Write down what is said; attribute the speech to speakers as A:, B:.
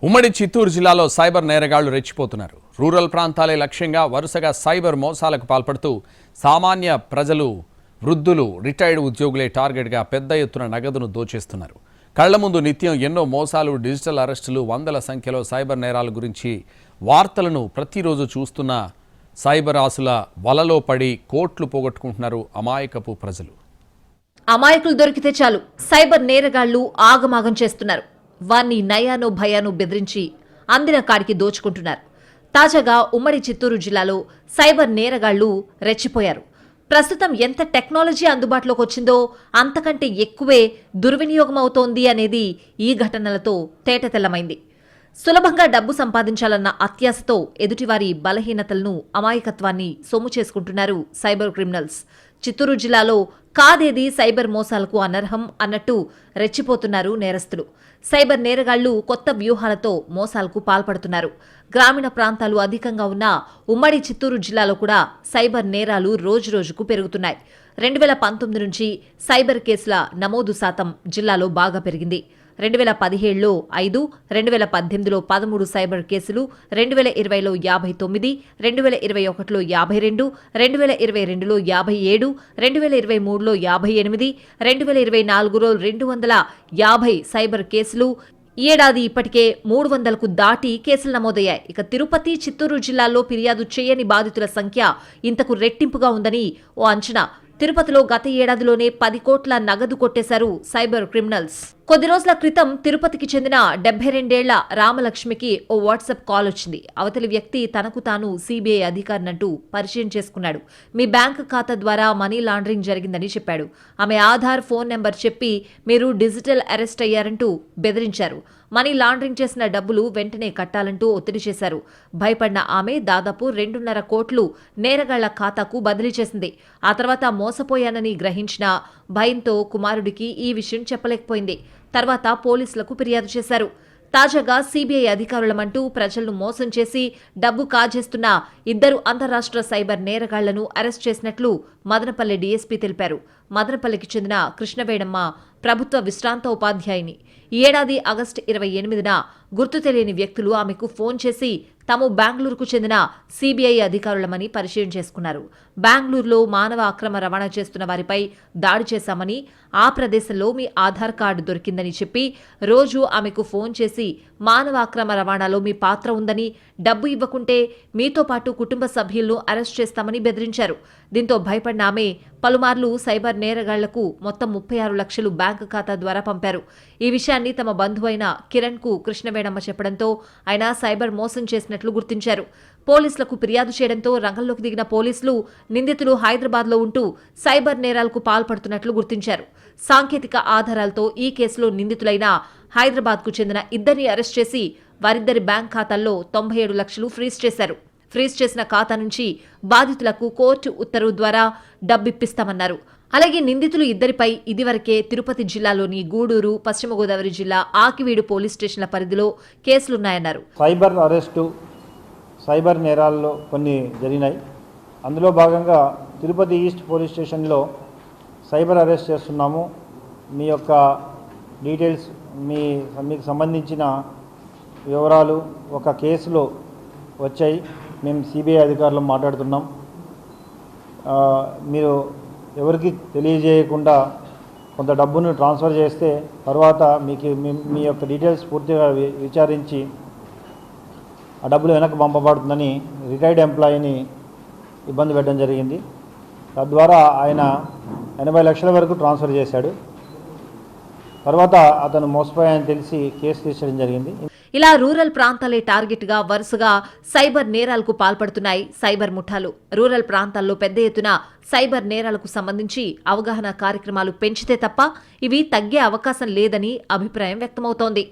A: ఉమ్మడి చిత్తూరు జిల్లాలో సైబర్ నేరగాళ్లు రెచ్చిపోతున్నారు. రూరల్ ప్రాంతాలే లక్ష్యంగా వరుసగా సైబర్ మోసాలకు పాల్పడుతూ సామాన్య ప్రజలు, వృద్ధులు, రిటైర్డ్ ఉద్యోగులే టార్గెట్గా పెద్ద ఎత్తున నగదును దోచేస్తున్నారు. కళ్ల ముందు నిత్యం ఎన్నో మోసాలు, డిజిటల్ అరెస్టులు, వందల సంఖ్యలో సైబర్ నేరాల గురించి వార్తలను ప్రతిరోజు చూస్తున్న సైబర్ ఆసుల వలలో పడి కోట్లు పోగొట్టుకుంటున్నారు అమాయకపు ప్రజలు.
B: అమాయకులు దొరికితే చాలు సైబర్ నేరగాళ్లు ఆగమాగం చేస్తున్నారు. వారిని నయానో భయానో బెదిరించి అందిన కాడికి దోచుకుంటున్నారు. తాజాగా ఉమ్మడి చిత్తూరు జిల్లాలో సైబర్ నేరగాళ్లు రెచ్చిపోయారు. ప్రస్తుతం ఎంత టెక్నాలజీ అందుబాటులోకి వచ్చిందో అంతకంటే ఎక్కువే దుర్వినియోగం అవుతోంది అనేది ఈ ఘటనలతో తేటతెల్లమైంది. సులభంగా డబ్బు సంపాదించాలన్న అత్యాశతో ఎదుటివారి బలహీనతలను, అమాయకత్వాన్ని సొమ్ము చేసుకుంటున్నారు సైబర్ క్రిమినల్స్. చిత్తూరు జిల్లాలో కాదేది సైబర్ మోసాలకు అనర్హం అన్నట్టు రెచ్చిపోతున్నారు నేరస్తులు. సైబర్ నేరగాళ్లు కొత్త వ్యూహాలతో మోసాలకు పాల్పడుతున్నారు. గ్రామీణ ప్రాంతాలు అధికంగా ఉన్న ఉమ్మడి చిత్తూరు జిల్లాలో కూడా సైబర్ నేరాలు రోజురోజుకు పెరుగుతున్నాయి. 2019 నుంచి సైబర్ కేసుల నమోదు శాతం జిల్లాలో బాగా పెరిగింది. 2017లో 5, 2018లో 13 సైబర్ కేసులు, 2020లో 59, 2021లో 52, 2022లో 57, 2023లో 58, 2024లో 250 సైబర్ కేసులు. ఈ ఏడాది ఇప్పటికే 300కు దాటి కేసులు నమోదయ్యాయి. ఇక తిరుపతి, చిత్తూరు జిల్లాల్లో ఫిర్యాదు చేయని బాధితుల సంఖ్య ఇంతకు రెట్టింపుగా ఉందని ఓ అంచనా. తిరుపతిలో గత ఏడాదిలోనే 10 కోట్ల నగదు కొట్టేశారు సైబర్ క్రిమినల్స్. కొద్ది రోజుల క్రితం తిరుపతికి చెందిన 72 ఏళ్ల రామలక్ష్మికి ఓ వాట్సాప్ కాల్ వచ్చింది. అవతలి వ్యక్తి తనకు తాను సిబిఐ అధికారినంటూ పరిచయం చేసుకున్నాడు. మీ బ్యాంక్ ఖాతా ద్వారా మనీ లాండరింగ్ జరిగిందని చెప్పాడు. ఆమె ఆధార్, ఫోన్ నెంబర్ చెప్పి మీరు డిజిటల్ అరెస్ట్ అయ్యారంటూ బెదిరించారు. మనీ లాండరింగ్ చేసిన డబ్బులు వెంటనే కట్టాలంటూ ఒత్తిడి చేశారు. భయపడిన ఆమె దాదాపు 2.5 కోట్లు నేరగాళ్ల ఖాతాకు బదిలీ చేసింది. ఆ తర్వాత మోసపోయానని గ్రహించిన భయంతో కుమారుడికి ఈ విషయం చెప్పలేకపోయింది. తర్వాత పోలీసులకు ఫిర్యాదు చేశారు. తాజాగా సిబిఐ అధికారులమంటూ ప్రజలను మోసం చేసి డబ్బు కాజేస్తున్న 2 అంతరాష్ట్ర సైబర్ నేరగాళ్లను అరెస్ట్ చేసినట్లు మదనపల్లె డీఎస్పీ తెలిపారు. మదనపల్లెకి చెందిన కృష్ణవేణమ్మ ప్రభుత్వ విశ్రాంత ఉపాధ్యాయుని. ఈ ఏడాది ఆగస్టు 28న గుర్తు తెలియని వ్యక్తులు ఆమెకు ఫోన్ చేసి తాము బెంగళూరుకు చెందిన సిబిఐ అధికారులమని పరిచయం చేసుకున్నారు. బెంగళూరులో మానవ అక్రమ రవాణా చేస్తున్న వారిపై దాడి చేశామని, ఆ ప్రదేశంలో మీ ఆధార్ కార్డు దొరికిందని చెప్పి రోజు ఆమెకు ఫోన్ చేసి మానవ అక్రమ రవాణాలో మీ పాత్ర ఉందని, డబ్బు ఇవ్వకుంటే మీతో పాటు కుటుంబ సభ్యులను అరెస్ట్ చేస్తామని బెదిరించారు. దీంతో భయపడిన ఆమె పలుమార్లు సైబర్ నేరగాళ్లకు మొత్తం 36 లక్షలు బ్యాంకు ఖాతా ద్వారా పంపారు. ఈ విషయాన్ని తమ బంధువైన కిరణ్ కు కృష్ణవేణమ్మ చెప్పడంతో ఆయన సైబర్ మోసం చేసినట్లు గుర్తించారు. పోలీసులకు ఫిర్యాదు చేయడంతో రంగంలోకి దిగిన పోలీసులు నిందితులు హైదరాబాద్లో ఉంటూ సైబర్ నేరాలకు పాల్పడుతున్నట్లు గుర్తించారు. సాంకేతిక ఆధారాలతో ఈ కేసులో నిందితులైన హైదరాబాద్కు చెందిన 2ని అరెస్ట్ చేసి వారిద్దరి బ్యాంక్ ఖాతాల్లో 97 లక్షలు ఫ్రీజ్ చేశారు. ఫ్రీజ్ చేసిన ఖాతా నుంచి బాధితులకు కోర్టు ఉత్తర్వు ద్వారా డబ్బిప్పిస్తామన్నారు. అలాగే నిందితులు ఇద్దరిపై ఇదివరకే తిరుపతి జిల్లాలోని గూడూరు, పశ్చిమ గోదావరి జిల్లా ఆకివీడు పోలీస్ స్టేషన్ల పరిధిలో కేసులున్నాయన్నారు.
C: సైబర్ అరెస్టు, సైబర్ నేరాల్లో కొన్ని జరిగినాయి. అందులో భాగంగా తిరుపతి ఈస్ట్ పోలీస్ స్టేషన్లో సైబర్ అరెస్ట్ చేస్తున్నాము, మీ యొక్క డీటెయిల్స్, మీకు సంబంధించిన వివరాలు ఒక కేసులో వచ్చాయి, మేము సిబిఐ అధికారులు మాట్లాడుతున్నాం, మీరు ఎవరికి తెలియజేయకుండా కొంత డబ్బును ట్రాన్స్ఫర్ చేస్తే తర్వాత మీ యొక్క డీటెయిల్స్ పూర్తిగా విచారించి ఆ డబ్బులు వెనక్కి పంపబడుతుందని రిటైర్డ్ ఎంప్లాయీని ఇబ్బంది పెట్టడం జరిగింది. తద్వారా ఆయన 80 లక్షల వరకు ట్రాన్స్ఫర్ చేశాడు. తర్వాత అతను మోసపోయాయని తెలిసి కేసు తీర్చడం జరిగింది.
B: ఇలా రూరల్ ప్రాంతాలే టార్గెట్గా వరుసగా సైబర్ నేరాలకు పాల్పడుతున్నాయి సైబర్ ముఠాలు. రూరల్ ప్రాంతాల్లో పెద్ద ఎత్తున సైబర్ నేరాలకు సంబంధించి అవగాహన కార్యక్రమాలు పెంచితే తప్ప ఇవి తగ్గే అవకాశం లేదని అభిప్రాయం వ్యక్తమవుతోంది.